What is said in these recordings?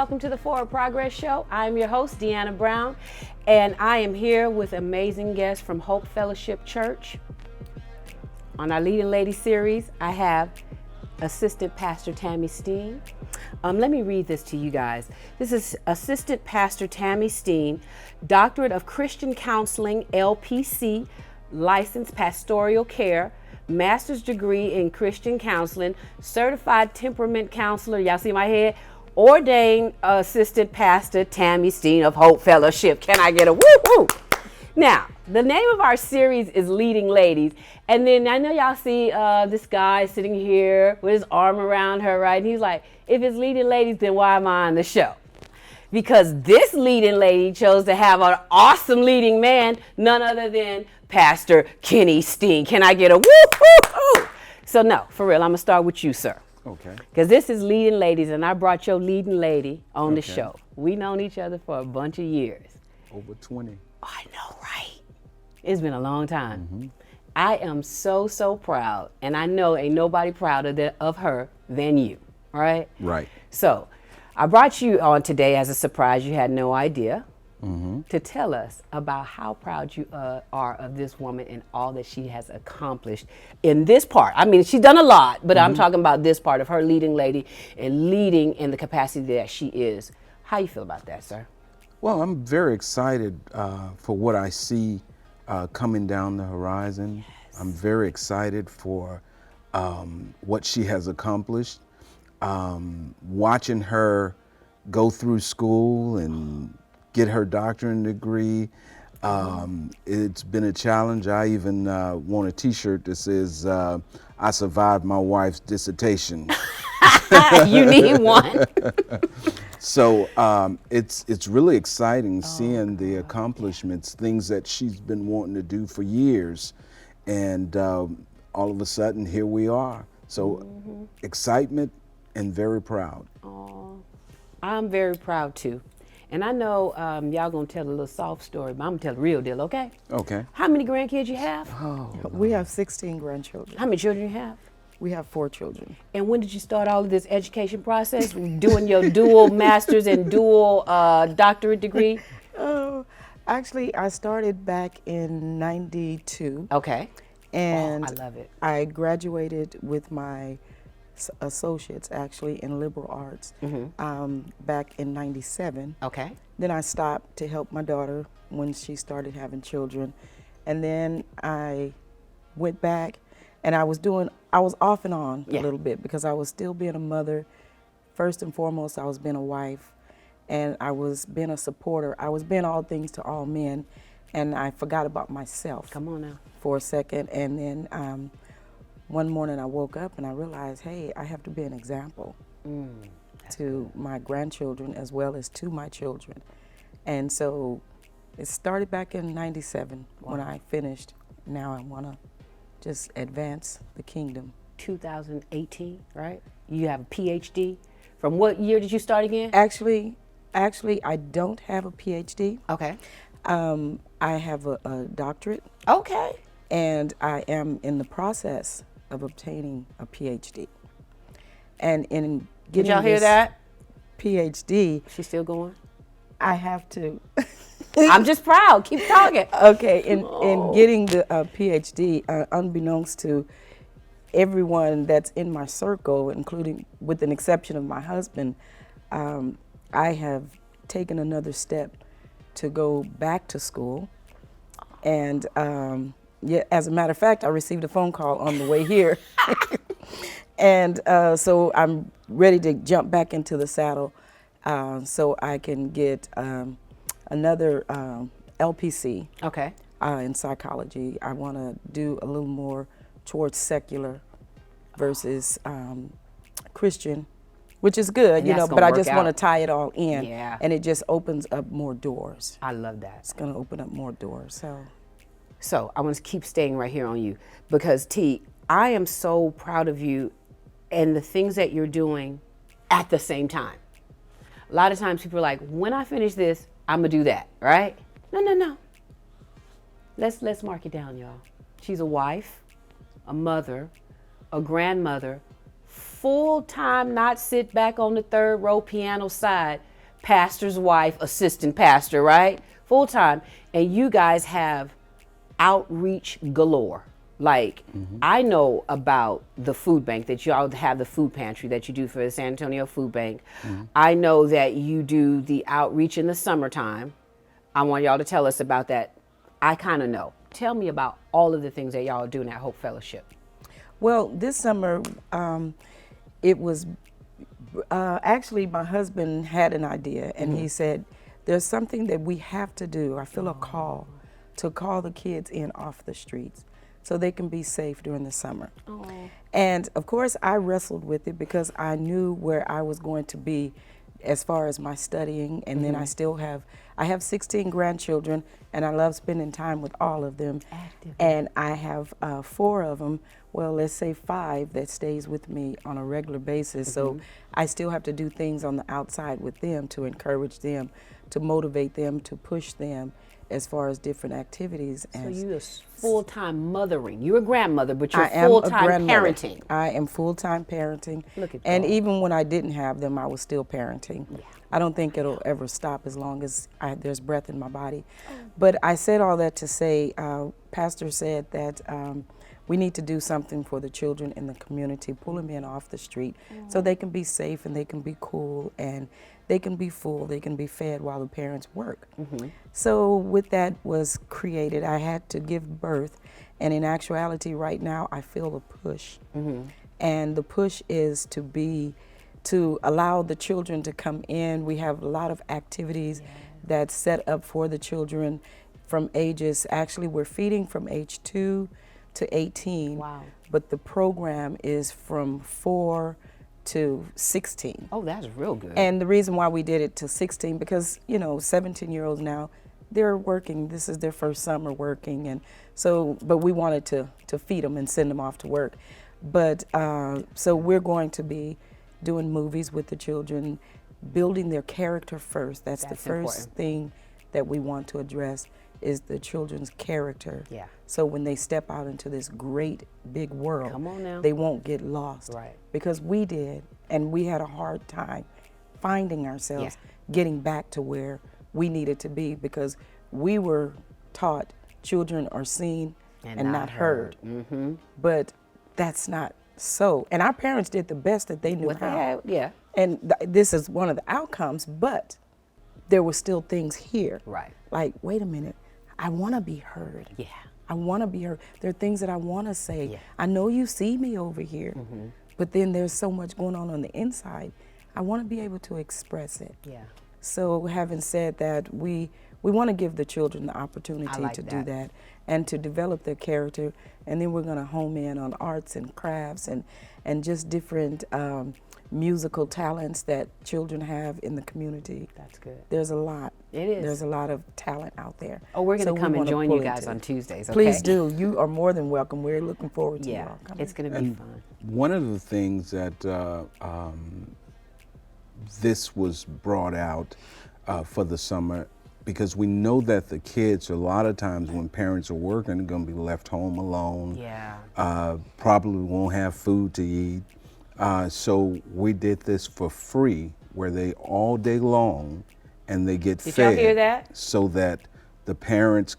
welcome to the Forward Progress Show. I'm your host, Deanna Brown, and I am here with amazing guests from Hope Fellowship Church. On our Leading Lady series, I have Assistant Pastor Tammy Steen. Let me read this to you guys. This is Assistant Pastor Tammy Steen, Doctorate of Christian Counseling, LPC, Licensed Pastoral Care, Master's Degree in Christian Counseling, Certified Temperament Counselor, y'all see my head? Ordained Assistant Pastor Tammy Steen of Hope Fellowship. Can I get a woo-woo? Now, the name of our series is Leading Ladies. And then I know y'all see this guy sitting here with his arm around her, right? And he's like, if it's Leading Ladies, then why am I on the show? Because this leading lady chose to have an awesome leading man, none other than Pastor Kenny Steen. Can I get a woo-hoo-hoo? So no, for real, I'm going to start with you, sir. Okay. Because this is Leading Ladies, and I brought your leading lady on the show. We known each other for a bunch of years. Over 20. Oh, I know, right? It's been a long time. Mm-hmm. I am so, so proud, and I know ain't nobody prouder of her than you, right? Right. So I brought you on today as a surprise. You had no idea. To tell us about how proud you are of this woman and all that she has accomplished in this part. I mean, she's done a lot, but I'm talking about this part of her leading lady and leading in the capacity that she is. How you feel about that, sir? Well, I'm very excited for what I see coming down the horizon. Yes. I'm very excited for what she has accomplished. Watching her go through school and get her doctorate degree. It's been a challenge. I even want a t-shirt that says, I survived my wife's dissertation. You need one. So it's really exciting seeing the accomplishments, things that she's been wanting to do for years. And all of a sudden, here we are. So excitement and very proud. Oh, I'm very proud too. And I know y'all gonna tell a little soft story, but I'm gonna tell the real deal, okay? Okay. How many grandkids you have? Oh, we have 16 grandchildren. How many children you have? We have 4 children. And when did you start all of this education process, doing your dual master's and dual doctorate degree? Oh, actually, I started back in '92. Okay. And I love it. I graduated with my associates actually in liberal arts back in '97. Okay. Then I stopped to help my daughter when she started having children. And then I went back and I was off and on a little bit because I was still being a mother. First and foremost, I was being a wife and I was being a supporter. I was being all things to all men and I forgot about myself. Come on now. For a second. And then one morning I woke up and I realized, hey, I have to be an example to my grandchildren as well as to my children. And so it started back in '97 when I finished. Now I want to just advance the kingdom. 2018, right? You have a PhD. From what year did you start again? Actually, I don't have a PhD. Okay. I have a doctorate. Okay. And I am in the process of obtaining a PhD. And in getting Did y'all hear that? PhD, She's still going? I have to. I'm just proud. Keep talking. Okay, in getting the PhD, unbeknownst to everyone that's in my circle, including with an exception of my husband, I have taken another step to go back to school. And as a matter of fact, I received a phone call on the way here. And so I'm ready to jump back into the saddle so I can get another LPC in psychology. I want to do a little more towards secular versus Christian, which is good, you know, but I just want to tie it all in. Yeah. And it just opens up more doors. I love that. It's going to open up more doors. So I want to keep staying right here on you because T, I am so proud of you and the things that you're doing at the same time. A lot of times people are like, when I finish this, I'm gonna do that, right? No. Let's mark it down, y'all. She's a wife, a mother, a grandmother, full-time, not sit back on the third row piano side, pastor's wife, assistant pastor, right? Full time. And you guys have outreach galore. Like, I know about the food bank, that y'all have the food pantry that you do for the San Antonio Food Bank. I know that you do the outreach in the summertime. I want y'all to tell us about that. I kind of know. Tell me about all of the things that y'all are doing at Hope Fellowship. Well, this summer, it was actually my husband had an idea, and he said, there's something that we have to do. I feel a call to call the kids in off the streets so they can be safe during the summer. And of course, I wrestled with it because I knew where I was going to be as far as my studying, and then I have 16 grandchildren, and I love spending time with all of them. Active. And I have 4 of them, well, let's say 5 that stays with me on a regular basis. So I still have to do things on the outside with them to encourage them, to motivate them, to push them as far as different activities. So you're full-time mothering. You're a grandmother, but you're I am a full-time grandmother. parenting. I am full-time parenting. Look at and God. even when I didn't have them, I was still parenting. I don't think it'll ever stop as long as there's breath in my body. But I said all that to say, Pastor said that we need to do something for the children in the community, pull them in off the street so they can be safe and they can be cool and they can be full, they can be fed while the parents work. So with that was created, I had to give birth, and in actuality right now I feel a push. And the push is to allow the children to come in. We have a lot of activities that's set up for the children from ages, actually we're feeding from age 2 to 18. Wow. But the program is from 4 to 16. Oh, that's real good. And the reason why we did it to 16, because, 17-year-olds now, they're working. This is their first summer working. And so, but we wanted to feed them and send them off to work. But so we're going to be doing movies with the children, building their character first. That's the first important. thing that we want to address is the children's character. Yeah. So when they step out into this great big world, Come on now. they won't get lost. Right. Because we did, and we had a hard time finding ourselves, getting back to where we needed to be, because we were taught children are seen and not heard. But that's not so. And our parents did the best that they knew What they how. had, yeah. And this is one of the outcomes, but there were still things here. Right. Like, wait a minute, I want to be heard. Yeah. I want to be heard. There are things that I want to say. Yeah. I know you see me over here, but then there's so much going on the inside. I want to be able to express it. Yeah. So having said that, we want to give the children the opportunity like to that. do that and to develop their character. And then we're going to home in on arts and crafts and just different musical talents that children have in the community. That's good. There's a lot. It is. There's a lot of talent out there. Oh, we're going So to we come and wanna join pull you guys into on it. Tuesdays, okay? Please do. You are more than welcome. We're looking forward to you Yeah, all coming. it's going to be fun. One of the things that this was brought out for the summer, because we know that the kids, a lot of times when parents are working, are going to be left home alone. Yeah. Probably won't have food to eat. So we did this for free, where they all day long, and they get Did fed. y'all hear that? So that the parents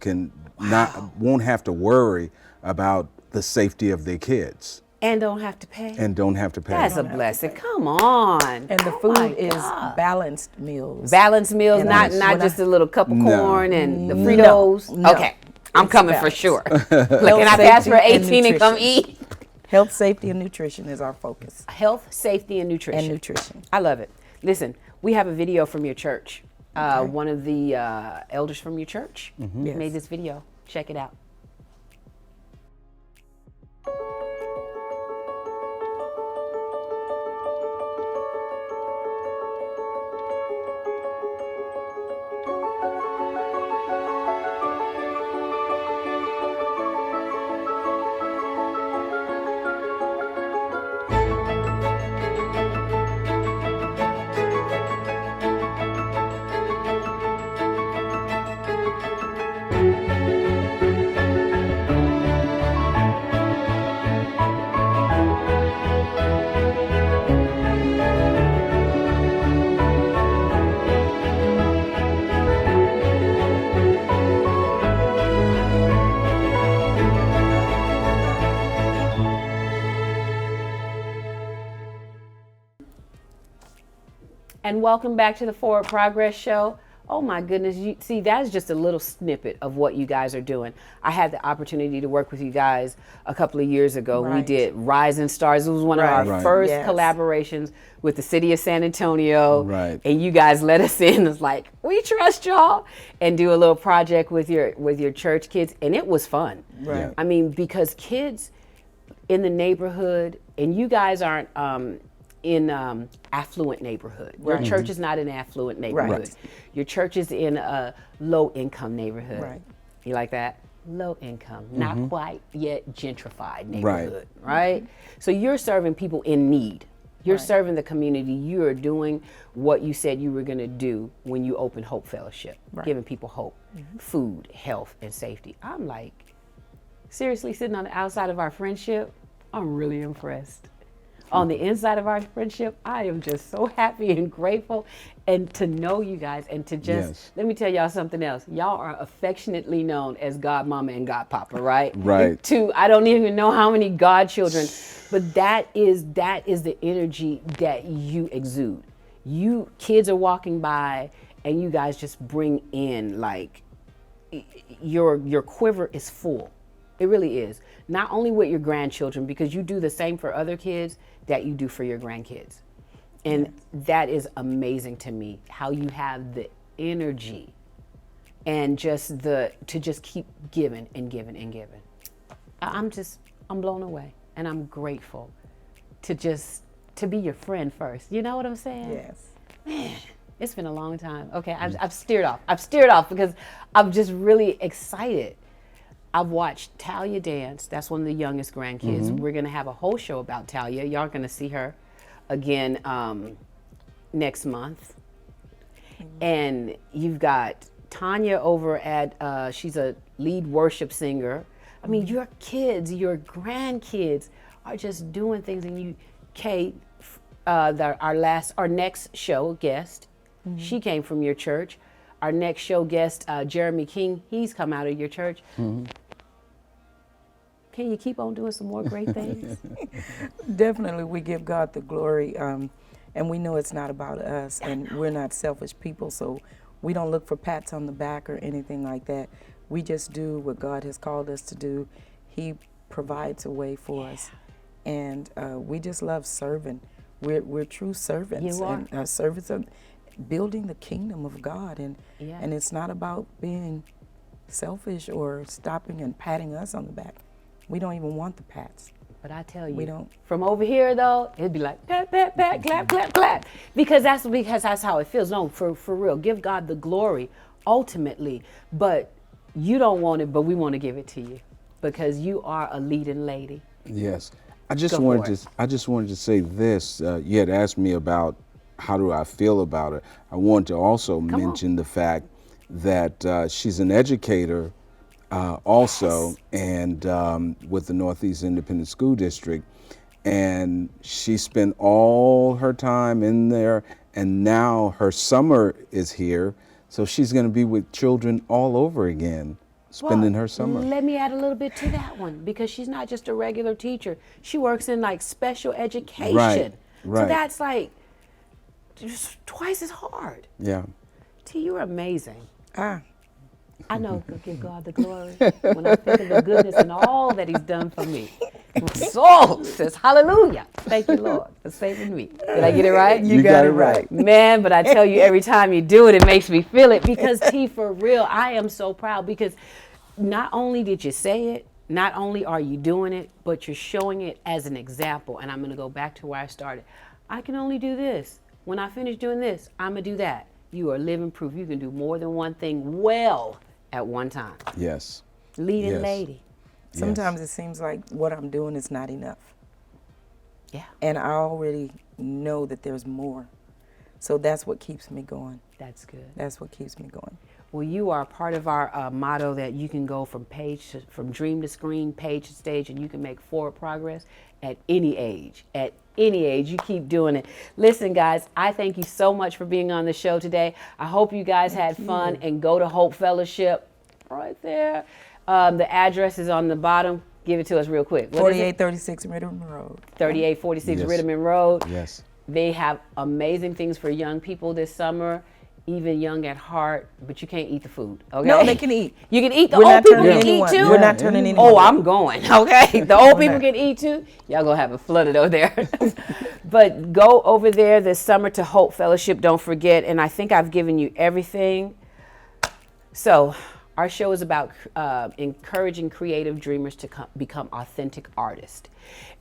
won't have to worry about the safety of their kids And don't have to pay. and don't have to pay. That's a blessing. Come on. And the Oh my food is God. balanced meals. Balanced meals, And not when just I- a little cup of No. corn and the No, Fritos. no. Okay, I'm It's coming for balanced. sure. Look, can I pass for safety and 18 and come nutrition. eat? Health, safety, and nutrition is our focus. Health, safety, and nutrition. And nutrition. I love it. Listen, we have a video from your church. One of the elders from your church Yes. made this video. Check it out. and welcome back to the Forward Progress Show. Oh my goodness, you see, that's just a little snippet of what you guys are doing. I had the opportunity to work with you guys a couple of years ago. We Right. did Rising Stars. It was one of our Right. first Yes. collaborations with the city of San Antonio. Right. And you guys let us in. It's like, we trust y'all, and do a little project with your church kids, and it was fun. Right. Yeah. I mean, because kids in the neighborhood, and you guys aren't in affluent neighborhood. Your Right. church is not in affluent neighborhood. Right. Your church is in a low income neighborhood. Right. You like that? Low income, not quite yet gentrified neighborhood, right? So you're serving people in need. You're Right. serving the community. You are doing what you said you were going to do when you opened Hope Fellowship, Right. giving people hope, food, health, and safety. I'm like, seriously, sitting on the outside of our friendship, I'm really impressed. On the inside of our friendship, I am just so happy and grateful, and to know you guys, and to just, Yes. let me tell y'all something else. Y'all are affectionately known as God Mama and God Papa, right? Right. To, I don't even know how many godchildren, but that is the energy that you exude. You kids are walking by, and you guys just bring in, like, your quiver is full. It really is. Not only with your grandchildren, because you do the same for other kids that you do for your grandkids. And that is amazing to me, how you have the energy and just to just keep giving and giving and giving. I'm blown away, and I'm grateful to be your friend first. You know what I'm saying? Yes. Man, it's been a long time. Okay, I've steered off. I've steered off because I'm just really excited. I've watched Talia dance. That's one of the youngest grandkids. We're going to have a whole show about Talia. Y'all are going to see her again next month. And you've got Tanya over at, she's a lead worship singer. I mean, your kids, your grandkids are just doing things. And you, Kate, our next show guest, she came from your church. Our next show guest, Jeremy King, he's come out of your church. Can you keep on doing some more great things? Definitely, we give God the glory, and we know it's not about us, and we're not selfish people, so we don't look for pats on the back or anything like that. We just do what God has called us to do. He provides a way for us, and we just love serving. We're true servants. You are. And servants of building the kingdom of God, and Yeah. and it's not about being selfish or stopping and patting us on the back. We don't even want the pats. But I tell you, We don't. from over here though, it'd be like pat, pat, pat, clap, clap, clap, because that's how it feels. No, for real, give God the glory ultimately. But you don't want it, but we want to give it to you because you are a leading lady. Yes. I just Go for wanted it. to. I just wanted to say this. You had asked me about how do I feel about it. I want to also mention the fact that she's an educator, also, and with the Northeast Independent School District, and she spent all her time in there, and now her summer is here, so she's going to be with children all over again, spending her summer. Let me add a little bit to that one because she's not just a regular teacher. She works in like special education. Right. So that's like just twice as hard. Yeah. T, you're amazing. I know, give God the glory. When I think of the goodness and all that he's done for me, my soul says, hallelujah. Thank you, Lord, for saving me. Did I get it right? You got it right. Man, but I tell you, every time you do it, it makes me feel it because T, for real, I am so proud because not only did you say it, not only are you doing it, but you're showing it as an example. And I'm going to go back to where I started. I can only do this. When I finish doing this, I'm going to do that. You are living proof. You can do more than one thing well at one time. Yes. Leading Yes. lady. Sometimes it seems like what I'm doing is not enough. Yeah, And I already know that there's more. So that's what keeps me going. that's good. That's what keeps me going. Well, you are part of our motto that you can go from dream to screen, page to stage, and you can make forward progress at any age. At any age, you keep doing it. Listen, guys, I thank you so much for being on the show today. I hope you guys had fun and go to Hope Fellowship right there. The address is on the bottom. Give it to us real quick. What is it? 4836 Ritterman Road. 3846 Yes. Ritterman Road. Yes. They have amazing things for young people this summer, even young at heart, but you can't eat the food, okay? No, they can eat. You can eat. The We're old not people turning can anyone- eat too? We're not turning anyone Oh, down. I'm going, okay? The old people not. can eat too. Y'all gonna have it flooded over there. But go over there this summer to Hope Fellowship, don't forget, and I think I've given you everything. So our show is about encouraging creative dreamers to become authentic artists.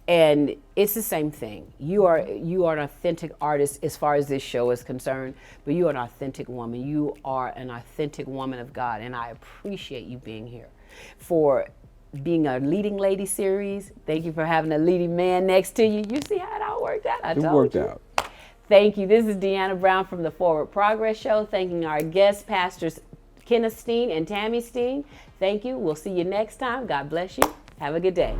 And it's the same thing. You are an authentic artist as far as this show is concerned, but you are an authentic woman. You are an authentic woman of God, and I appreciate you being here. For being a leading lady series, thank you for having a leading man next to you. You see how it all worked out? It worked out. Thank you. This is Deanna Brown from the Forward Progress Show, thanking our guest pastors Kenneth Steen and Tammy Steen. Thank you. We'll see you next time. God bless you. Have a good day.